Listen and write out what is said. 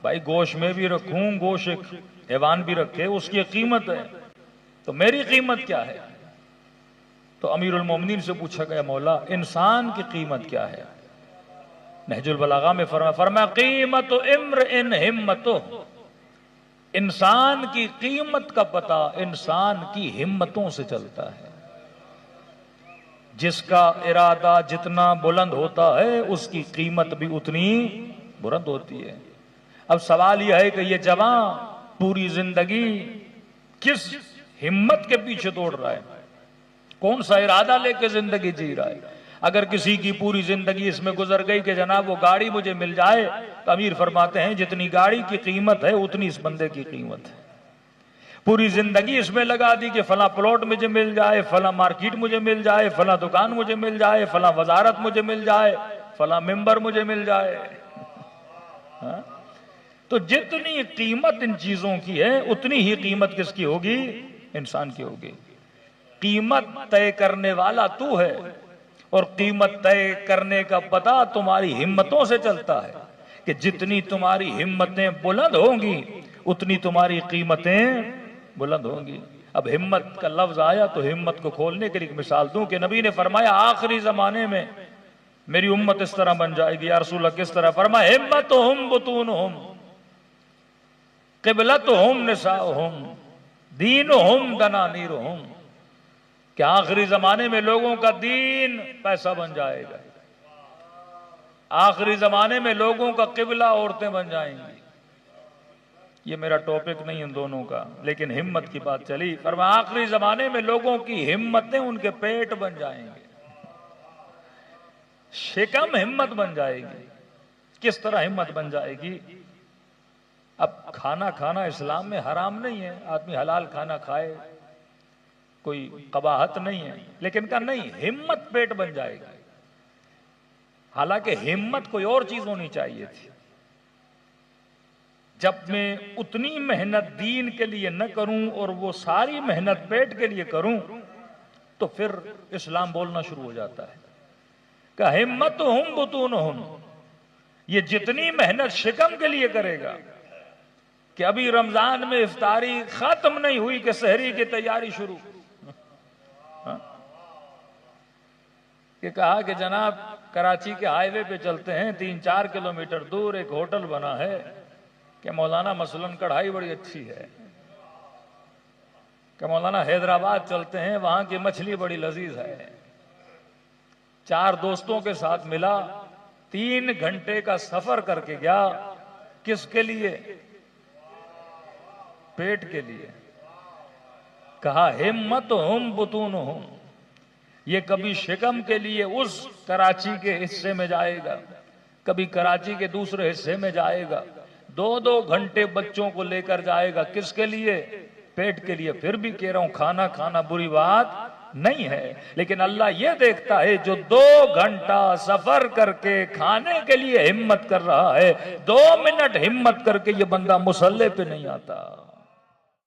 भाई गोश में भी रखूं, गोश एक हैवान भी रखे, उसकी कीमत है, तो मेरी कीमत क्या है? तो अमीरुल मोमिनीन से पूछा गया, मौला इंसान की कीमत क्या है? नहजुल बलागा में फरमा कीमत इम्र इन हिम्मतो, इंसान की कीमत का पता इंसान की हिम्मतों से चलता है। जिसका इरादा जितना बुलंद होता है उसकी कीमत भी उतनी बुलंद होती है। अब सवाल यह है कि ये जवान पूरी जिंदगी किस हिम्मत के पीछे दौड़ रहा है, कौन सा इरादा लेके जिंदगी जी रहा है? अगर किसी की पूरी जिंदगी इसमें गुजर गई कि जनाब वो गाड़ी मुझे मिल जाए, तो अमीर फरमाते हैं जितनी गाड़ी की कीमत है उतनी इस बंदे की कीमत है। पूरी जिंदगी इसमें लगा दी कि फला प्लॉट मुझे मिल जाए, फला मार्केट मुझे मिल जाए, फला दुकान मुझे मिल जाए, फला वजारत मुझे मिल जाए, फला मेंबर मुझे मिल जाए। हा? तो जितनी कीमत इन चीजों की है उतनी ही कीमत किसकी होगी? इंसान की होगी। कीमत तय करने वाला तू है, और कीमत तय करने का पता तुम्हारी हिम्मतों से चलता है कि जितनी तुम्हारी हिम्मतें बुलंद होंगी उतनी तुम्हारी कीमतें बुलंद होंगी। अब हिम्मत का लफ्ज आया तो हिम्मत को खोलने के लिए एक मिसाल दूं कि नबी ने फरमाया आखिरी जमाने में मेरी उम्मत इस तरह बन जाएगी। या रसूल अल्लाह किस तरह? फरमाया हिम्मतुहुम बुतूनुहुम क़िबलतुहुम निसाउहुम दीनुहुम दनानीरुहुम। कि आखिरी जमाने में लोगों का दीन पैसा बन जाएगा, आखिरी जमाने में लोगों का किबला औरतें बन जाएंगी। ये मेरा टॉपिक नहीं इन दोनों का, लेकिन हिम्मत की बात चली। पर आखिरी जमाने में लोगों की हिम्मतें उनके पेट बन जाएंगे, शिकम हिम्मत बन जाएगी। किस तरह हिम्मत बन जाएगी? अब खाना खाना इस्लाम में हराम नहीं है, आदमी हलाल खाना खाए, कोई कबाहत नहीं है, लेकिन का नहीं, हिम्मत पेट बन जाएगी। हालांकि हिम्मत कोई और चीज होनी चाहिए थी। जब मैं उतनी मेहनत दीन के लिए न करूं और वो सारी मेहनत पेट के लिए करूं, तो फिर इस्लाम बोलना शुरू हो जाता है कि हिम्मतुहुम बुतूनुहुम, ये जितनी मेहनत शिकम के लिए करेगा कि अभी रमजान में इफ्तारी खत्म नहीं हुई कि सहरी की तैयारी शुरू। कि कहा कि जनाब कराची के हाईवे पे चलते हैं, 3-4 किलोमीटर दूर एक होटल बना है कि मौलाना मसलन कढ़ाई बड़ी अच्छी है, कि मौलाना हैदराबाद चलते हैं वहां की मछली बड़ी लजीज है। 4 दोस्तों के साथ मिला, 3 घंटे का सफर करके गया। किसके लिए? पेट के लिए। कहा हिम्मतुहुम बुतूनुहुम, ये कभी शिकम के लिए उस कराची के हिस्से में जाएगा, कभी कराची के दूसरे हिस्से में जाएगा, 2-2 घंटे बच्चों को लेकर जाएगा। किसके लिए? पेट के लिए। फिर भी कह रहा हूं खाना खाना बुरी बात नहीं है, लेकिन अल्लाह ये देखता है जो 2 घंटा सफर करके खाने के लिए हिम्मत कर रहा है, 2 मिनट हिम्मत करके ये बंदा मुसल्ले पे नहीं आता।